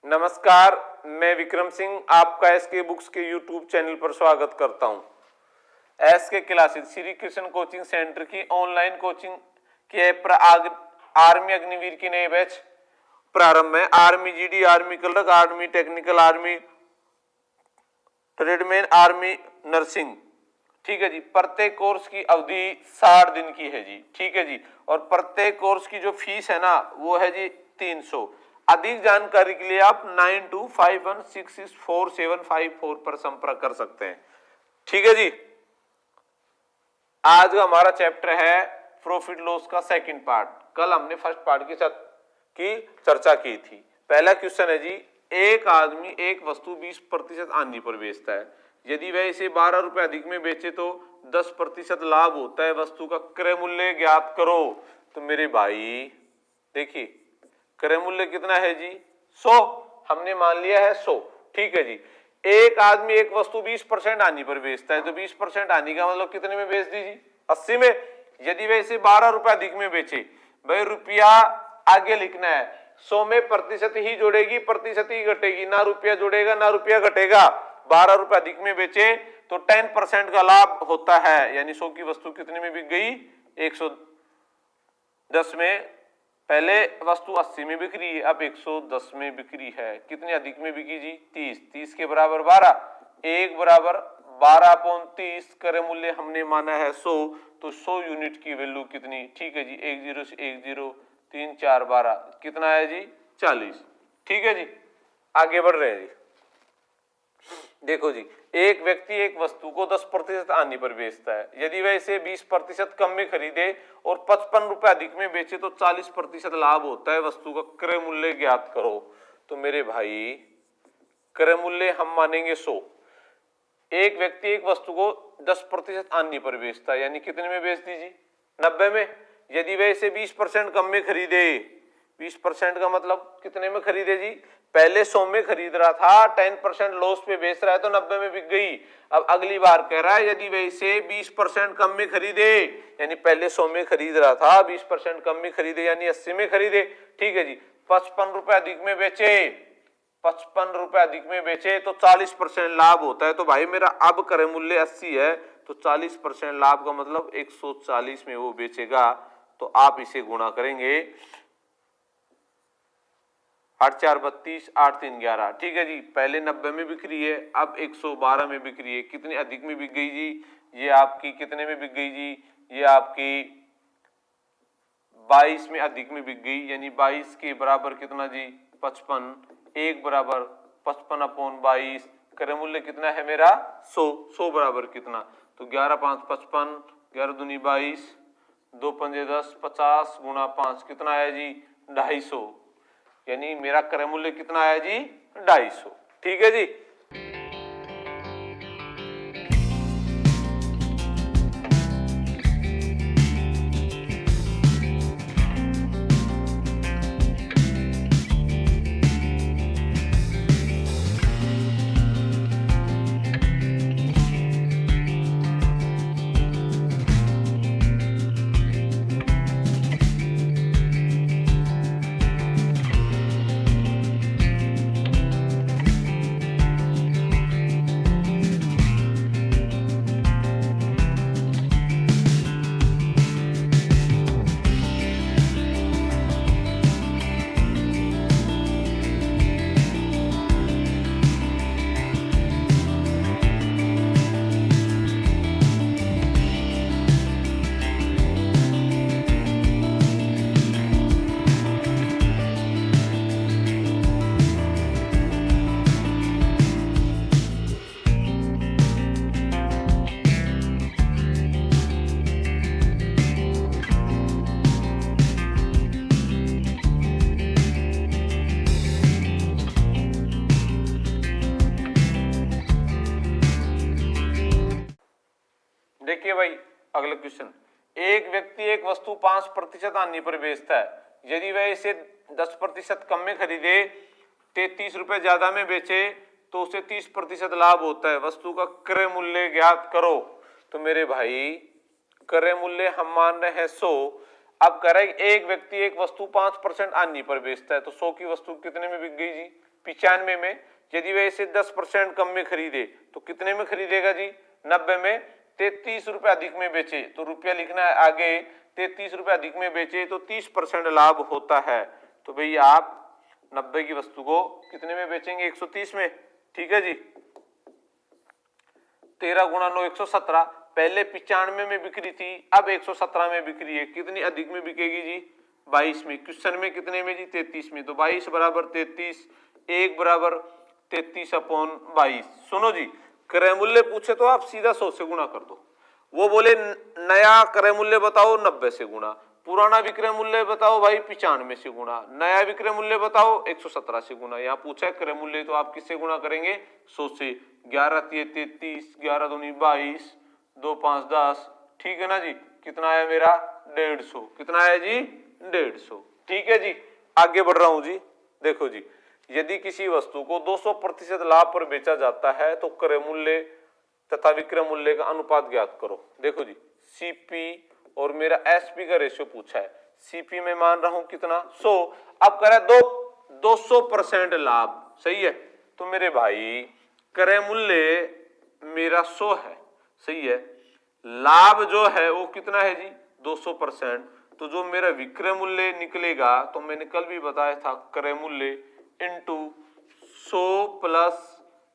नमस्कार, मैं विक्रम सिंह आपका एसके बुक्स के यूट्यूब चैनल पर स्वागत करता हूं। SK classes Shri Krishna coaching centre की ऑनलाइन कोचिंग के ऐप पर आर्मी अग्निवीर की नए बैच प्रारंभ है। Army GD, army clerk, army technical, army tradesman, army nursing. ठीक है जी। प्रत्येक कोर्स की अवधि 60 दिन की है जी। ठीक है जी। और प्रत्येक कोर्स की जो फीस है ना वो है जी 300। अधिक जानकारी के लिए आप 9251664754 पर संपर्क कर सकते हैं। ठीक है जी। आज का हमारा चैप्टर है प्रॉफिट लॉस का सेकंड पार्ट। कल हमने फर्स्ट पार्ट की चर्चा की थी। पहला क्वेश्चन है जी, एक आदमी एक वस्तु 20% आनी पर बेचता है। यदि वह इसे 12 रुपए अधिक में बेचे तो 10% लाभ होता है। वस्तु का क्रय मूल्य ज्ञात करो। तो मेरे भाई देखिए, क्रय मूल्य कितना है जी 100। हमने मान लिया है 100। ठीक है जी। एक आदमी एक वस्तु 20% हानि पर बेचता है तो 20% हानि का मतलब कितने में बेच दीजिए 80 में। यदि वह इसे 12 रुपए अधिक में बेचे, भाई रुपया आगे लिखना है 100 में प्रतिशत ही जोड़ेगी, प्रतिशत ही घटेगी, ना रुपया जोड़ेगा ना रुपया घटेगा। 12 रुपए अधिक में बेचे तो 10% का लाभ होता है, यानी 100 की वस्तु कितने में बिक गई 110 में। पहले वस्तु 80 में बिक रही है, अब 110 में बिक रही है। कितने अधिक में बिकी जी 30। 30 के बराबर 12, 1 बराबर 12/30। क्रय मूल्य हमने माना है 100, तो 100 यूनिट की वैल्यू कितनी। ठीक है जी। 10 से 10, 3 4 12 कितना है जी 40। ठीक है जी। आगे बढ़ रहे हैं जी। देखो जी, एक व्यक्ति एक वस्तु को 10% हानि पर बेचता है। यदि वह इसे 20% कम में खरीदे और 55 रुपए अधिक में बेचे तो 40% लाभ होता है। वस्तु का क्रय मूल्य ज्ञात करो। तो मेरे भाई क्रय मूल्य हम मानेंगे 100। एक व्यक्ति एक वस्तु को 10% हानि पर बेचता है, यानी कितने में बेच दीजिए 90 में। यदि वह इसे 20% कम में खरीदे, 20% का मतलब कितने में खरीदे जी, पहले 100 में खरीद रहा था, 10% लॉस पे बेच रहा है तो 90 में बिक गई। अब अगली बार कह रहा है यदि वह इसे 20% कम में खरीदे, यानी पहले 100 में खरीद रहा था, 20% कम में खरीदे यानी 80 में खरीदे। ठीक है जी। 55 रुपए अधिक में बेचे, 55 रुपए अधिक में बेचे तो 40% लाभ होता है। तो भाई मेरा अब क्रय मूल्य 80 है तो 40% लाभ का मतलब 140 में वो बेचेगा। तो आप इसे गुणा करेंगे 8 4 32, 8 3 11। ठीक है जी। पहले 90 में बिक रही है, अब 112 में बिक रही है। कितनी अधिक में बिक गई जी, ये आपकी कितने में बिक गई जी, ये आपकी 22 में अधिक में बिक गई, यानी 22 के बराबर कितना जी 55। 1 बराबर 55/22। क्रय मूल्य कितना है मेरा 100। 100 बराबर कितना, तो 11 5 55, 11 दूनी 22, 2 पंजे 10, 50 गुणा 5 कितना आया जी 250। यानी मेरा क्रय मूल्य कितना आया जी 250। ठीक है जी। देखिए भाई अगला क्वेश्चन, एक व्यक्ति एक वस्तु 5% हानि पर बेचता है। यदि वह इसे 10% कम में खरीदे, 33 रुपए ज्यादा में बेचे तो उसे 30% लाभ होता है। वस्तु का क्रय मूल्य ज्ञात करो। तो मेरे भाई क्रय मूल्य हम मान रहे हैं 100। अब करें एक व्यक्ति एक वस्तु 5% हानि पर बेचता है तो 100 की वस्तु कितने में बिक गई जी 95 में। यदि वह इसे 10% कम में खरीदे तो कितने में खरीदेगा जी? 90 में। 33 रुपए अधिक में बेचे तो रुपया लिखना है आगे, 33 रुपए अधिक में बेचे तो 30% लाभ होता है। तो भाई आप 90 की वस्तु को कितने में बेचेंगे? 130 में। ठीक है जी। 13 गुणा 9 117। पहले 95 में बिक्री थी, अब 117 में बिक्री है। कितनी अधिक में बिकेगी जी? 22 में। क्वेश्चन में कितने में जी? 33 में। तो 22 बराबर 33, 1 बराबर 33/22। सुनो जी, क्रय मूल्य पूछे तो आप सीधा 100 से गुणा कर दो। वो बोले नया क्रय मूल्य बताओ, 90 से गुणा। पुराना विक्रय मूल्य बताओ भाई, 95 से गुणा। नया विक्रय मूल्य बताओ, 117 से गुणा। यहाँ पूछा है क्रय मूल्य, तो आप किससे गुणा करेंगे? 100 से। 11 3 33, 11 दूनी 22, 2 5 10। ठीक है ना जी? कितना आया मेरा? 150। कितना आया जी? 150। ठीक है जी। आगे बढ़ रहा हूं जी। देखो जी, यदि किसी वस्तु को 200% लाभ पर बेचा जाता है तो क्रय मूल्य तथा विक्रय मूल्य का अनुपात ज्ञात करो। देखो जी, सीपी और मेरा एसपी का रेशियो पूछा है। सीपी में मान रहा हूं कितना? 100। अब कह रहा है 200% लाभ। सही है। तो मेरे भाई क्रय मूल्य मेरा 100 है। सही है। लाभ जो है वो कितना है जी? 200%। तो जो मेरा विक्रय मूल्य निकलेगा, तो मैंने कल भी बताया था, क्रय मूल्य इंटू 100 प्लस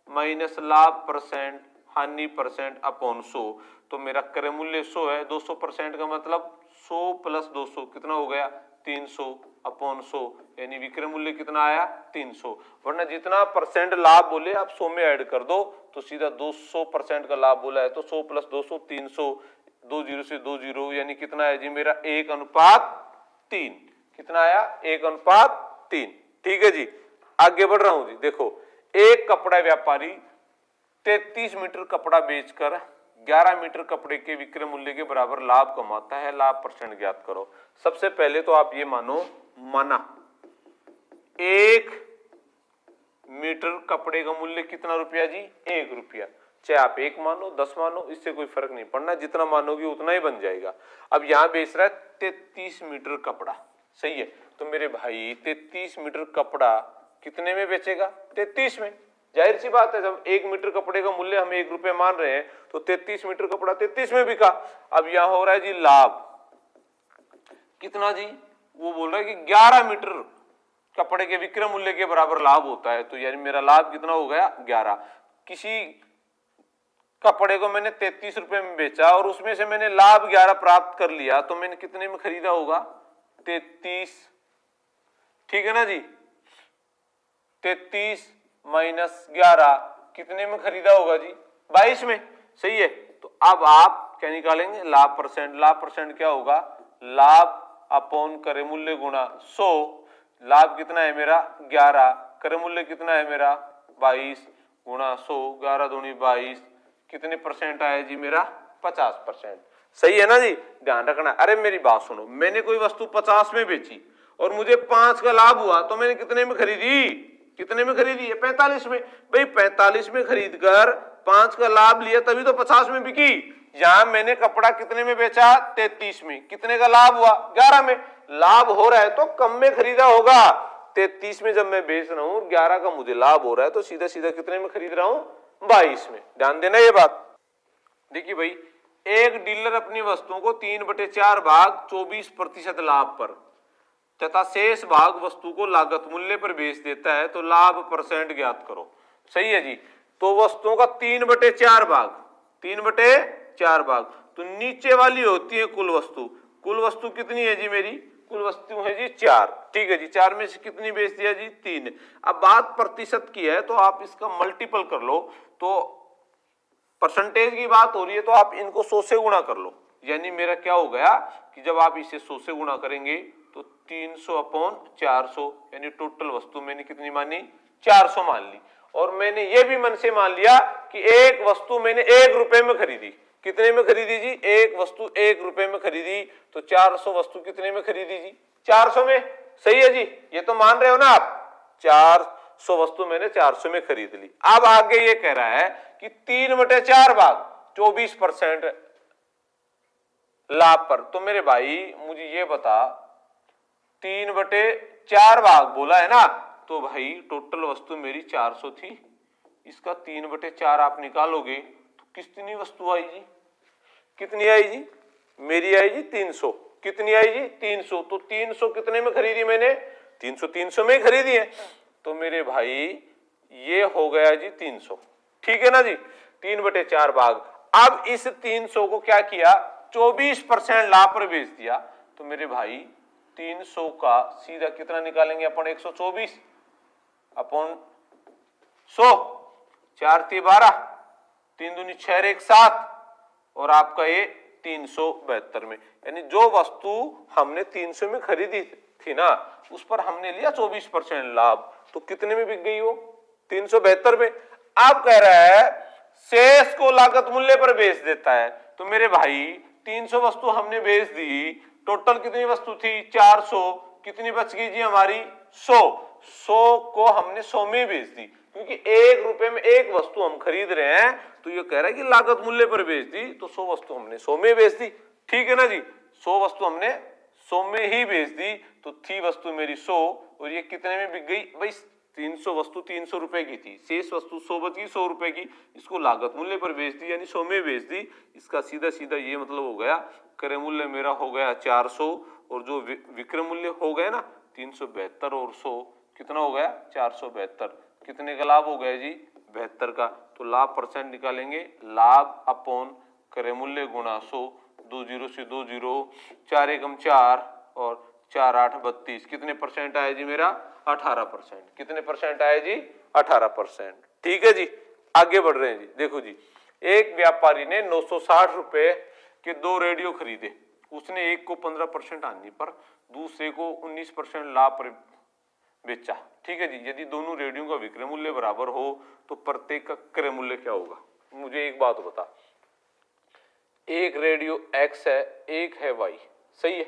माइनस लाभ परसेंट हानि परसेंट अपॉन 100। तो मेरा क्रय मूल्य 100 है, 200% का मतलब 100 प्लस 200 कितना हो गया? 300 अपॉन 100, यानी विक्रय मूल्य कितना आया? 300। वरना जितना परसेंट लाभ बोले आप 100 में ऐड कर दो तो सीधा 200% का लाभ बोला है तो 100 प्लस 200 300, 2 0 से 2 0, यानी कितना है जी मेरा? 1:3। कितना आया? 1:3। ठीक है जी। आगे बढ़ रहा हूं जी। देखो, एक कपड़ा व्यापारी 33 मीटर कपड़ा बेचकर 11 मीटर कपड़े के विक्रय मूल्य के बराबर लाभ कमाता है। लाभ परसेंट ज्ञात करो। सबसे पहले तो आप ये माना 1 मीटर कपड़े का मूल्य कितना रुपया जी? 1 रुपया। चाहे आप 1 मानो 10 मानो, इससे कोई फर्क नहीं पड़ना, जितना मानोगे उतना ही बन जाएगा। अब यहां बेच रहा है 33 मीटर कपड़ा। सही है। तो मेरे भाई 33 मीटर कपड़ा कितने में बेचेगा? 33 में। जाहिर सी बात है, जब 1 मीटर कपड़े का मूल्य हम 1 रुपये मान रहे हैं तो 33 मीटर कपड़ा 33 में बिका। अब यहां हो रहा है जी लाभ कितना जी? वो बोल रहा है कि 11 मीटर कपड़े के विक्रय मूल्य के बराबर लाभ होता है। तो यानी मेरा लाभ कितना हो गया? 11। किसी कपड़े को मैंने 33 रुपए में बेचा और उसमें से मैंने लाभ 11 प्राप्त कर लिया, तो मैंने कितने में खरीदा होगा? 33। ठीक है ना जी? 33 माइनस 11 कितने में खरीदा होगा जी? 22 में। सही है। तो अब आप क्या निकालेंगे? लाभ परसेंट। लाभ परसेंट क्या होगा? लाभ अपॉन क्रय मूल्य गुणा 100। लाभ कितना है मेरा? 11। क्रय मूल्य कितना है मेरा? 22 गुणा 100। 11 दूनी 22। कितने परसेंट आया जी मेरा? 50%। सही है ना जी? ध्यान रखना। अरे मेरी बात सुनो, मैंने कोई वस्तु 50 में बेची और मुझे 5 का लाभ हुआ, तो मैंने कितने में खरीदी? कितने में खरीदी है? 45 में। भाई 45 में खरीद कर 5 का लाभ लिया तभी तो 50 में बिकी। यहां मैंने कपड़ा कितने में बेचा? 33 में। कितने का लाभ हुआ? 11 में। लाभ हो रहा है तो कम में खरीदा होगा। 33 में जब मैं बेच रहा हूं, 11 का मुझे लाभ हो रहा है, तो सीधा सीधा कितने में खरीद रहा हूं? 22 में। ध्यान देना ये बात। देखिए भाई, एक डीलर अपनी वस्तुओं को 3/4 भाग 24% लाभ पर तथा शेष भाग वस्तु को लागत मूल्य पर बेच देता है, तो लाभ परसेंट ज्ञात करो। सही है जी। तो वस्तुओं का 3/4 भाग, 3/4 भाग, तो नीचे वाली होती है कुल वस्तु। कुल वस्तु कितनी है जी मेरी? कुल वस्तु है जी 4। ठीक है जी। 4 में से कितनी बेच दिया जी? 3। अब बात प्रतिशत की है तो आप इसका मल्टीपल कर लो। तो परसेंटेज की बात हो रही है तो आप इनको 100 से गुणा कर लो। यानी मेरा क्या हो गया कि जब आप इसे 100 से गुणा करेंगे तो 300/400, यानी टोटल वस्तु मैंने कितनी मानी? 400 मान ली। और मैंने ये भी मन से मान लिया कि एक वस्तु मैंने 1 रुपए में खरीदी। कितने में खरीदी जी? एक वस्तु 1 रुपए में खरीदी, तो 400 वस्तु कितने में खरीदी जी? 400 में। सही है जी। ये तो मान रहे हो ना आप? 400 वस्तु मैंने 400 में खरीद ली। अब आगे ये कह रहा है कि 3/4 भाग 24% लाभ पर। तो मेरे भाई मुझे ये बता, 3/4 भाग बोला है ना, तो भाई टोटल वस्तु मेरी 400 थी, इसका 3/4 आप निकालोगे तो कितनी वस्तु आई जी? कितनी आई जी? मेरी आई जी 300। कितनी आई जी? 300। तो 300 कितने में खरीदी मैंने? 300 में ही खरीदी है। तो मेरे भाई ये हो गया जी 300, ठीक है ना जी, 3/4 भाग। अब इस 300 को क्या किया? 24% लाभ पर बेच दिया। तो मेरे भाई 300 का सीधा कितना निकालेंगे अपन? 124 अपॉन 100, 4 × 12, 3 दूनी 6 1 7, और आपका ये 372 में, यानी जो वस्तु हमने 300 में खरीदी थी ना, उस पर हमने लिया 24% लाभ, तो कितने में बिक गई वो? 372 में। आप कह रहा है शेष को लागत मूल्य पर बेच देता है। तो मेरे भाई 300 वस्तु हमने बेच दी, टोटल कितनी वस्तु थी? 400, कितनी बच गई जी हमारी? 100। 100 को हमने 100 में बेच दी, क्योंकि 1 रुपए में एक वस्तु हम खरीद रहे हैं, तो ये कह रहा है कि लागत मूल्य पर बेच दी, तो 100 वस्तु हमने 100 में बेच दी, ठीक है ना जी। 100 वस्तु हमने 100 में ही बेच दी, तो थी वस्तु मेरी 100, और ये कितने में बिक गई भाई? 300 वस्तु 300 रुपए की थी, शेष वस्तु 100 बची 100 रुपए की, इसको लागत मूल्य पर बेच दी, यानी 100 में बेच दी। इसका सीधा सीधा ये मतलब हो गया, क्रय मूल्य मेरा हो गया 400, और जो विक्रय मूल्य हो गया ना 372 और 100, कितना हो गया? 472। कितने का लाभ हो गया जी? 72 का। तो लाभ परसेंट निकालेंगे, लाभ अपॉन क्रय मूल्य गुणा 100, 2 0 से 2 0, 4 एकम 4 और 4 8 32, कितने परसेंट आया जी मेरा? 18%। कितने परसेंट आया जी? 18%, ठीक है जी। आगे बढ़ रहे हैं जी। देखो जी, एक व्यापारी ने 960 रुपए के 2 रेडियो खरीदे, उसने एक को 15% हानि पर, दूसरे को 19% लाभ पर बेचा, ठीक है जी। यदि दोनों रेडियो का विक्रय मूल्य बराबर हो तो प्रत्येक का क्रय मूल्य क्या होगा? मुझे एक बात बता, एक रेडियो X है, एक है Y, सही है?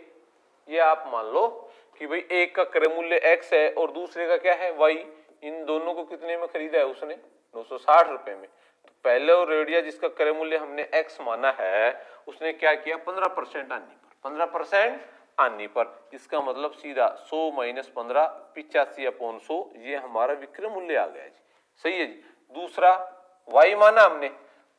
ये आप मान लो कि भाई एक का क्रय मूल्य X है और दूसरे का क्या है? Y। इन दोनों को कितने में खरीदा है उसने? 960 रुपए में। तो पहले वो रेडियो जिसका क्रय मूल्य हमने X माना है, उसने क्या किया? 15% आने पर, 15% आने पर, इसका मतलब सीधा 100 - 15, 85/100, ये हमारा विक्रय मूल्य आ गया जी, सही है जी। दूसरा Y माना हमने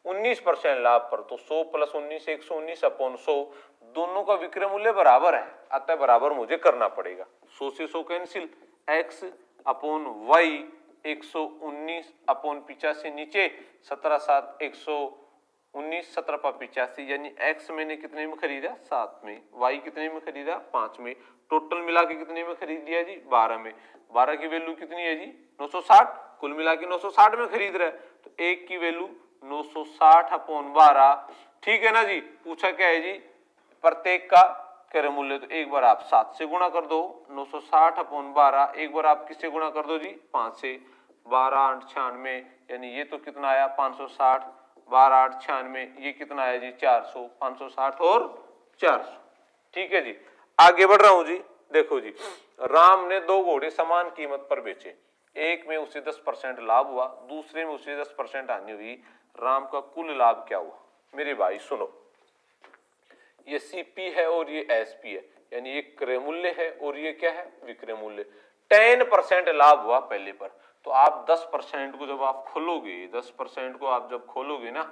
19% लाभ पर, तो 100 + 19 119/100, दोनों का विक्रय मूल्य बराबर है, अतः बराबर मुझे करना पड़ेगा। 100 से 100 कैंसिल, X/Y 119/85 नीचे, 17 7 119, 17/85, यानी X मैंने कितने में खरीदा? 7 में, Y कितने में खरीदा? 5 में, टोटल मिला के कितने में खरीद लिया जी? 12 में। 12 की वैल्यू कितनी है जी? 960, कुल मिला के 960 में खरीद रहा है, तो एक की वैल्यू 960/12, ठीक है ना जी। पूछा क्या है जी? प्रत्येक का क्रय मूल्य, तो एक बार आप 7 से गुणा कर दो, 960/12, एक बार आप किससे गुणा कर दो जी? 5 से, 12 8 96, यानी ये तो कितना आया? 560, 12 8 96, ये कितना आया जी? 400, 560 और 400, ठीक है जी। आगे बढ़ रहा हूं जी। देखो जी, राम ने 2 घोड़े समान कीमत पर बेचे, एक में उसे 10% लाभ हुआ, दूसरे में उसे 10% हानि हुई, राम का कुल लाभ क्या हुआ? मेरे भाई सुनो, ये CP है और ये SP है, यानी ये क्रय मूल्य है और ये क्या है? विक्रय मूल्य। 10% लाभ हुआ पहले पर, तो आप 10% को जब आप खोलोगे, 10% को आप जब खोलोगे ना,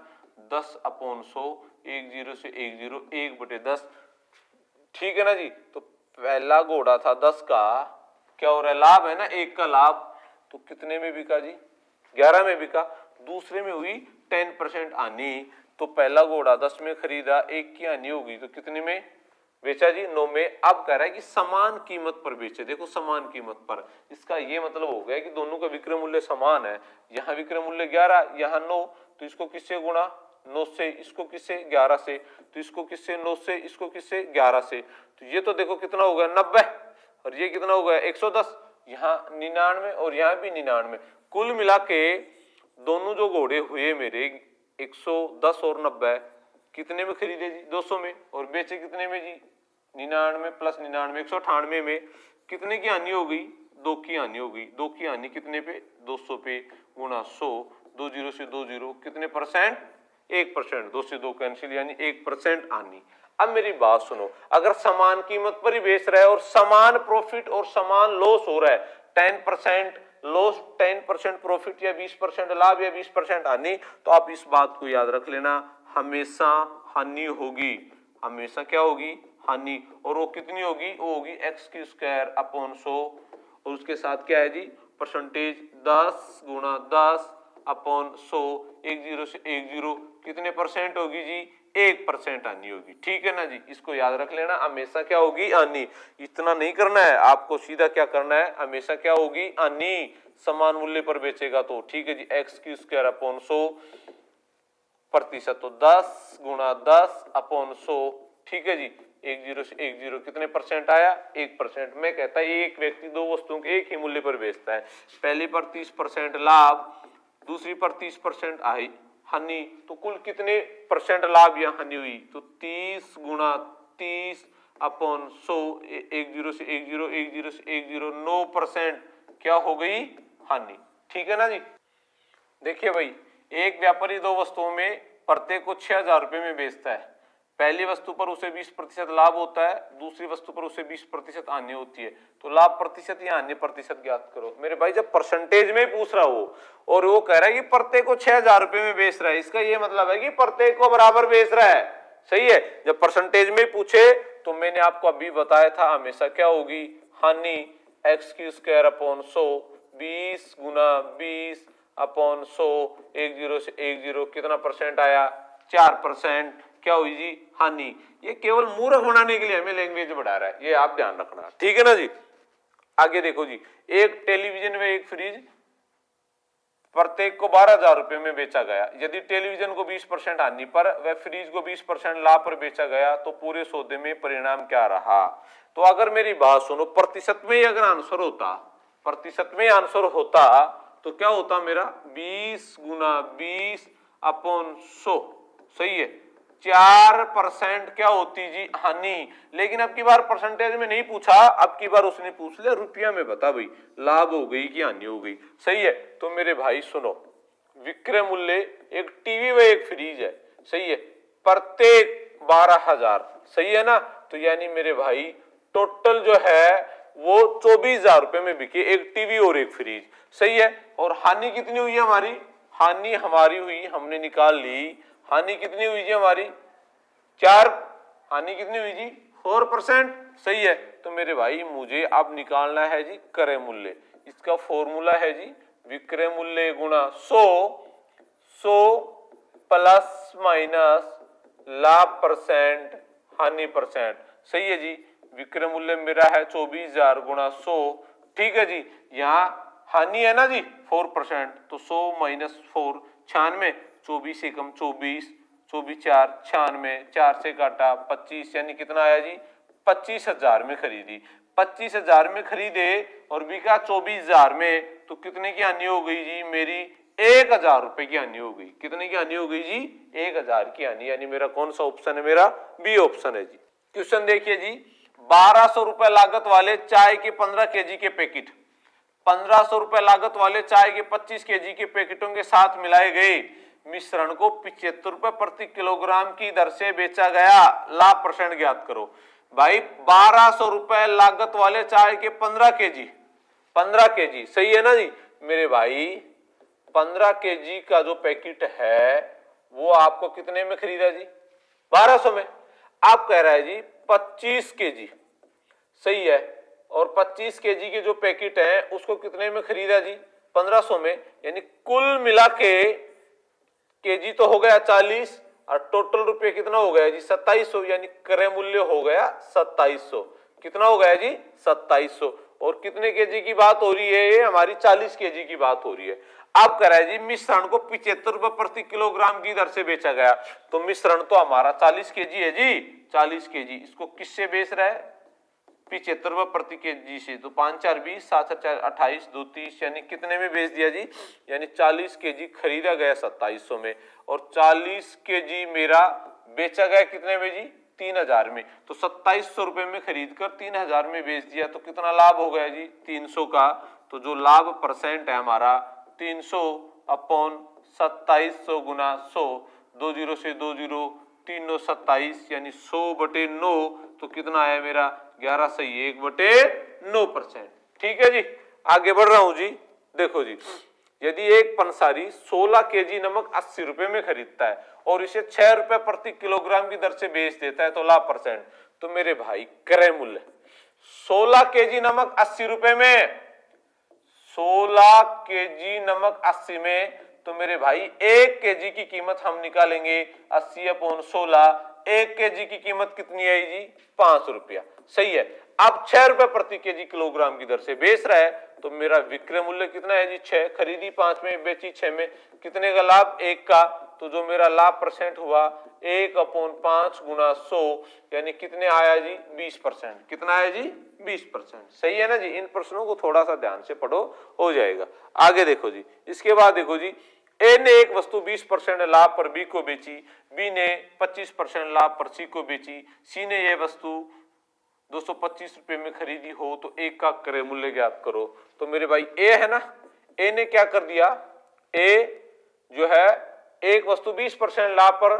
10/100, 1 0 से 1 0, 1/10, ठीक है ना जी। तो पहला घोड़ा था 10 का, क्या हो रहा है? लाभ है ना, 1 का लाभ, तो कितने में बिका जी? 11 में बिका। दूसरे में हुई 10% हानि, तो पहला घोड़ा 10 में खरीदा, 1 की हानि होगी, तो कितने में बेचा जी? 9 में। अब कह रहा है कि समान कीमत पर बेचे, देखो समान कीमत पर, इसका ये मतलब हो गया कि दोनों का विक्रय मूल्य समान है। यहाँ विक्रय मूल्य 11, यहाँ 9, तो इसको किससे गुणा? 9 से, इसको किससे? 11 से, तो इसको किससे? 9 से, इसको किससे? 11 से, तो ये तो देखो कितना हो गया? 90, और ये कितना हो गया? 110, यहाँ 99 और यहाँ भी 99, कुल मिला के दोनों जो घोड़े हुए मेरे 110 और 90, कितने में खरीदे जी? 200 में, और बेचे कितने में जी? 99 + 99, 198 में। कितने की हानि हो गई? 2 की हानि हो गई। 2 की हानि कितने पे? 200 पे, गुणा 100, 2 0 से 2 0, कितने परसेंट? 1%, 2 से 2 कैंसिल, यानी 1% हानि। अब मेरी बात सुनो, अगर समान कीमत पर ही बेच रहा है और समान प्रॉफिट और समान लॉस हो रहा है, 10% लॉस, 10% प्रॉफिट या 20% लाभ या 20% हानि, तो आप इस बात को याद रख लेना, हमेशा हानि होगी, हमेशा क्या होगी, हानि। और वो कितनी होगी, वो होगी x² / 100, और उसके साथ क्या है जी, परसेंटेज 10 × 10/100, 10 से 10 कितने परसेंट होगी जी, 1% हानि होगी। ठीक है ना जी, इसको याद रख लेना, हमेशा क्या होगी, हानि। इतना नहीं करना है आपको, सीधा क्या करना है, हमेशा क्या होगी, हानि, समान मूल्य पर बेचेगा तो। ठीक है जी, x² / 100 प्रतिशत, तो 10 × 10/100, ठीक है जी, 10 से 10 कितने परसेंट आया, 1%। मैं कहता है एक व्यक्ति दो वस्तुओं के एक ही मूल्य पर बेचता है, पहली पर 30% लाभ, दूसरी पर 30% आई हानि, तो कुल कितने परसेंट लाभ या हानि हुई, तो 30 × 30/100, 10 से 10, 10 से 10, 9% क्या हो गई, हानि। ठीक है ना जी। देखिए भाई, एक व्यापारी दो वस्तुओं में प्रत्येक को 6000 रुपए में बेचता है, पहली वस्तु पर उसे 20% लाभ होता है, दूसरी वस्तु पर उसे 20% हानि होती है, तो लाभ प्रतिशत या हानि प्रतिशत ज्ञात करो। मेरे भाई जब परसेंटेज में पूछ रहा हो और वो कह रहा है कि प्रत्येक को 6000 रुपए में बेच रहा है, इसका ये मतलब है कि प्रत्येक को बराबर बेच रहा है, सही है। जब परसेंटेज में पूछे तो मैंने आपको अभी बताया था, हमेशा क्या होगी, हानि, x² / 100, 20 × 20/100, 10 से 10 कितना परसेंट आया, 4% क्या हुई जी, हानि। ये केवल मूर्ख बनाने के लिए हमें लैंग्वेज बढ़ा रहा है, ये आप ध्यान रखना। ठीक है ना जी। आगे देखो जी, एक टेलीविजन व एक फ्रिज प्रत्येक को 12,000 रुपए में बेचा गया। यदि टेलीविजन को 20% हानि पर व फ्रिज को 20% लाभ पर बेचा गया तो पूरे सौदे में परिणाम क्या रहा। तो अगर मेरी बात सुनो, प्रतिशत में अगर आंसर होता, प्रतिशत में आंसर होता तो क्या होता मेरा, 20 × 20/100, सही है। 4% क्या होती जी, हानि। लेकिन अब की बार परसेंटेज में नहीं पूछा, अब की बार उसने पूछ लिया रुपया में, बता भाई लाभ हो गई कि हानि हो गई, सही है। तो मेरे भाई सुनो, विक्रय मूल्य एक टीवी व एक फ्रिज है, सही है, प्रत्येक 12,000, सही है ना। तो यानी मेरे भाई टोटल जो है वो 24,000 रुपए में बिके, एक टीवी और एक फ्रिज, सही है। और हानि कितनी हुई है हमारी, हानि हमारी हुई, हमने निकाल ली, हानि कितनी हुई जी हमारी, 4, हानि कितनी हुई जी, 4%, सही है। तो मेरे भाई मुझे अब निकालना है जी क्रय मूल्य, इसका फॉर्मूला है जी विक्रय मूल्य गुणा 100 प्लस माइनस लाभ परसेंट हानि परसेंट, सही है जी। विक्रय मूल्य मेरा है 24,000 × 100, ठीक है जी। यहाँ हानि है ना जी 4%, तो 100 - 4 96, 24 × 24, 24 4 96, 4 से काटा 25, यानी कितना आया जी, 25,000 में खरीदी, 25,000 में खरीदे और बिका 24,000 में, तो कितने की हानि हो गई जी मेरी, 1,000 रुपए की हानि हो गई। कितने की हानि हो गई जी, 1,000 की हानि। यानी मेरा कौन सा ऑप्शन है, मेरा बी ऑप्शन है जी। क्वेश्चन देखिए जी, 1200 रुपए लागत वाले चाय के 15 केजी के पैकेट 1500 रुपए लागत वाले चाय के 25 केजी के पैकेटों के साथ मिलाए गए मिश्रण को 75 रुपए प्रति किलोग्राम की दर से बेचा गया, लाभ परसेंट ज्ञात करो। भाई 1200 रुपए लागत वाले चाय के 15 केजी, सही है ना जी। मेरे भाई 15 केजी का जो पैकेट है वो आपको कितने में खरीदा जी, 1200 में। आप कह रहा है जी 25 केजी, सही है, और 25 केजी के जो पैकेट है उसको कितने में खरीदा जी, 1500 में। यानी कुल मिला के केजी तो हो गया 40 और टोटल रुपये कितना हो गया जी, 2700। यानी क्रय मूल्य हो गया 2700। कितना हो गया जी, 2700। और कितने केजी की बात हो रही है, ये हमारी 40 केजी की बात हो रही है। अब कह रहा है जी मिश्रण को 75 रुपए प्रति किलोग्राम की दर से बेचा गया, तो मिश्रण तो हमारा 40 केजी है जी, 40 केजी। इसको किससे बेच रहा है, 75 रुपए प्रति केजी से, तो 5 4 20, 7 4 28, 2 30, यानी कितने में बेच दिया जी, यानी 40 केजी खरीदा गया 2700 में, और 40 केजी मेरा बेचा गया कितने में जी, 3000 में। तो 2700 रुपए में खरीद कर 3000 में बेच दिया, तो कितना लाभ हो गया जी, 300 का। तो जो लाभ परसेंट है हमारा 300/2700 गुना 100, 20 से 20, 3 9 27, यानी 100/9, तो कितना आया मेरा 11 सही 1/9%। ठीक है जी। आगे बढ़ रहा हूं जी। देखो जी, यदि एक पंसारी 16 केजी नमक 80 रुपए में खरीदता है और इसे 6 रुपए प्रति किलोग्राम की दर से बेच देता है तो लाभ %। तो मेरे भाई क्रय मूल्य 16 केजी नमक 80 रुपए में, 16 केजी नमक 80 में, तो मेरे भाई 1 केजी की कीमत हम निकालेंगे 80/16। 1 केजी की कीमत कितनी आई जी? 5 रुपया। सही है। अब 6 रुपए प्रति केजी किलोग्राम की दर से बेच रहा है तो मेरा विक्रय मूल्य कितना है जी? 6। खरीदी 5 में, बेची 6 में, कितने का लाभ? 1 का। तो जो मेरा लाभ % हुआ 1/5 गुना 100, यानी कितने आया जी? 20%। कितना आया जी? 20%। सही है ना जी? इन प्रश्नों को थोड़ा सा ध्यान से पढ़ो, हो जाएगा। आगे देखो जी, इसके बाद देखो जी, ए ने एक वस्तु 20% लाभ पर बी को बेची, बी ने 25% लाभ पर सी को बेची, सी ने यह वस्तु 225 रुपए में खरीदी हो तो एक का क्रय मूल्य ज्ञात करो। तो मेरे भाई ए है ना, ए ने क्या कर दिया? ए जो है एक वस्तु 20% लाभ पर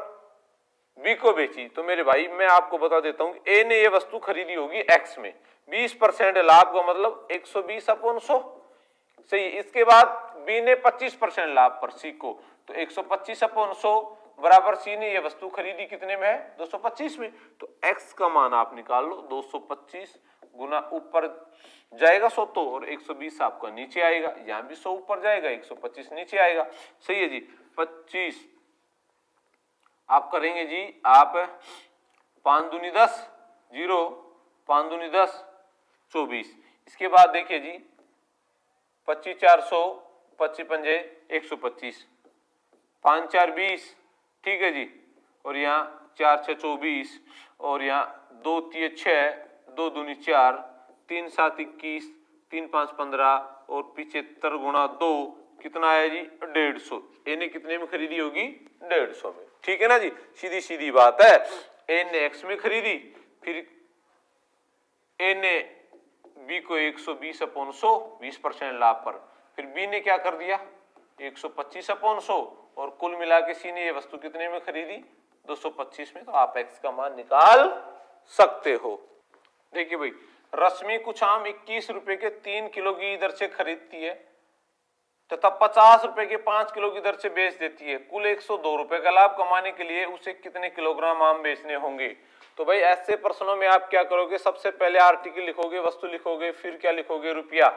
बी को बेची। तो मेरे भाई मैं आपको बता देता हूं कि ए ने ये वस्तु खरीदी होगी एक्स में, 20% लाभ का मतलब 120/100। सही। इसके बाद बी ने 25% लाभ पर सी को, तो 125/100 बराबर सी ने ये वस्तु खरीदी कितने में है? 225 में। तो एक्स का मान आप निकाल लो, 225 गुना ऊपर जाएगा 100 तो, और 120 आपका नीचे आएगा। यहां भी 100 ऊपर जाएगा, 125 नीचे आएगा। सही है जी। 25 आप करेंगे जी, आप 5 दूनी 10, 0, 5 दूनी 10, 24। इसके बाद देखिए जी, 25 4 100, 25 पंजे 125, 5 4 20, ठीक है जी। और यहाँ 4 6 24, और यहाँ 2 3 6, 2 दूनी 4, 3 7 21, 3 5 15, और 75 गुणा 2 कितना आया जी? 150। ए ने कितने में खरीदी होगी? 150 में। ठीक है ना जी? सीधी सीधी बात है। ए ने एक्स में खरीदी, फिर ए ने बी को 120/100, 20% लाभ पर, फिर बी ने क्या कर दिया? 125/100, और कुल मिला के सी ने ये वस्तु कितने में खरीदी? 225 में। तो आप एक्स का मान निकाल सकते हो। देखिए भाई, रश्मि कुछ आम 21 रुपए के 3 किलो की दर से खरीदती है तथा 50 रुपए के 5 किलो की दर से बेच देती है। कुल 102 रुपए का लाभ कमाने के लिए उसे कितने किलोग्राम आम बेचने होंगे? तो भाई ऐसे प्रश्नों में आप क्या करोगे? सबसे पहले आर्टिकल लिखोगे, वस्तु लिखोगे, फिर क्या लिखोगे? रुपया।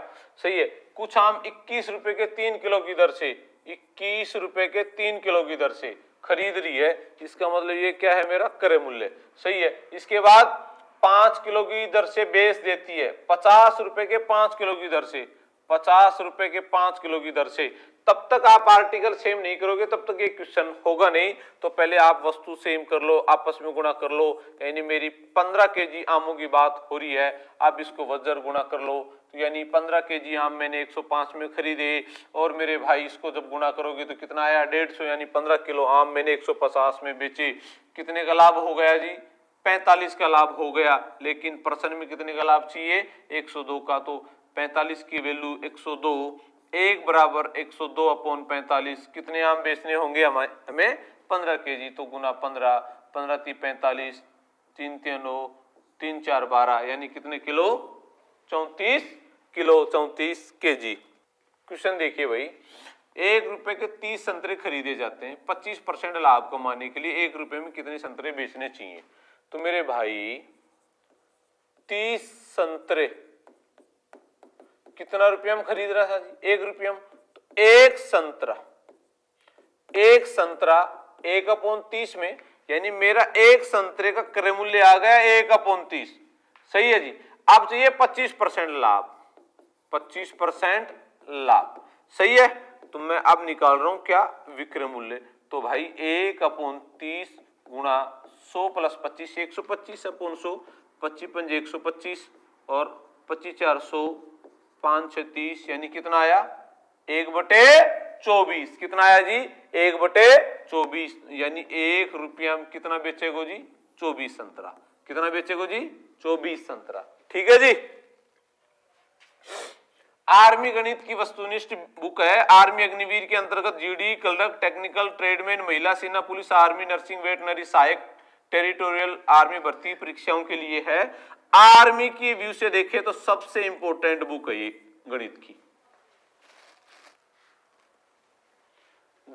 सही है। कुछ आम 21 रुपए के 3 किलो की दर से, 21 रुपए के 3 किलो की दर से खरीद रही है, इसका मतलब ये क्या है? मेरा क्रय मूल्य। सही है। इसके बाद 5 किलो की दर से बेच देती है, 50 रुपए के 5 किलो की दर से, 50 रुपए के 5 किलो की दर से। तब तक आप आर्टिकल सेम नहीं करोगे, तब तक ये क्वेश्चन होगा नहीं। तो पहले आप वस्तु सेम कर लो, आपस में गुणा कर लो। यानी मेरी 15 केजी आमों की बात हो रही है, आप इसको वज्र गुणा कर लो। तो यानी 15 केजी आम मैंने 105 में खरीदे, और मेरे भाई इसको जब गुणा करोगे तो कितना आया? 150। यानी 15 किलो आम मैंने 150 में बेचे। कितने का लाभ हो गया जी? 45 का लाभ हो गया। लेकिन प्रश्न में कितने का लाभ चाहिए? 102 का। तो 45 की वैल्यू 102, 1 बराबर 102/45। कितने आम बेचने होंगे हमें? 15 केजी। तो गुना 15, 15 × 45, 3 × 9, 3 4 12, यानी कितने किलो? 34 kilo, 34 KG. क्वेश्चन देखिए भाई, 1 रुपए के 30 संतरे खरीदे जाते हैं। 25% लाभ कमाने के लिए 1 रुपए में कितने संतरे बेचने चाहिए? तो मेरे भाई 30 संतरे कितना रुपया में खरीद रहा था जी? 1 रुपया में। तो एक संतरा 1/30 में, यानी मेरा एक संतरे का क्रय मूल्य आ गया 1/30। सही है जी। अब चाहिए 25% लाभ, 25% लाभ। सही है। तो मैं अब निकाल रहा हूं क्या? विक्रय मूल्य। तो भाई 1/30 गुणा 100 + 25, 125/100, 25 पंजे 125, और 25 4 100, 5 6 30, यानी कितना आया? 1/24। कितना आया जी? 1/24। यानी 1 रुपया में कितना बेचेगो जी? 24 संतरा। कितना बेचेगो जी? 24 संतरा। ठीक है जी। आर्मी गणित की वस्तुनिष्ठ बुक है। आर्मी अग्निवीर के अंतर्गत जीडी, क्लर्क, टेक्निकल, ट्रेडमैन, महिला सेना, पुलिस, आर्मी, नर्सिंग, वेटनरी, सहायक, टेरिटोरियल आर्मी भर्ती परीक्षाओं के लिए है। आर्मी की व्यू से देखें तो सबसे इंपॉर्टेंट बुक है ये, गणित की।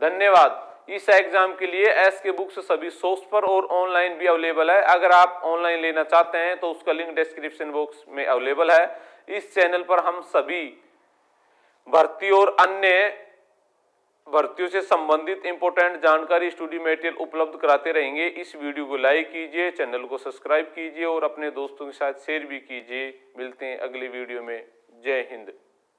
धन्यवाद। इस एग्जाम के लिए एस के बुक्स सभी शॉप्स पर और ऑनलाइन भी अवेलेबल है। अगर आप ऑनलाइन लेना चाहते हैं तो उसका लिंक डिस्क्रिप्शन बॉक्स में अवेलेबल है। इस चैनल पर हम सभी भर्ती और अन्य भर्तियों से संबंधित इंपॉर्टेंट जानकारी, स्टडी मटेरियल उपलब्ध कराते रहेंगे। इस वीडियो को लाइक कीजिए, चैनल को सब्सक्राइब कीजिए और अपने दोस्तों के साथ शेयर भी कीजिए। मिलते हैं अगली वीडियो में। जय हिंद।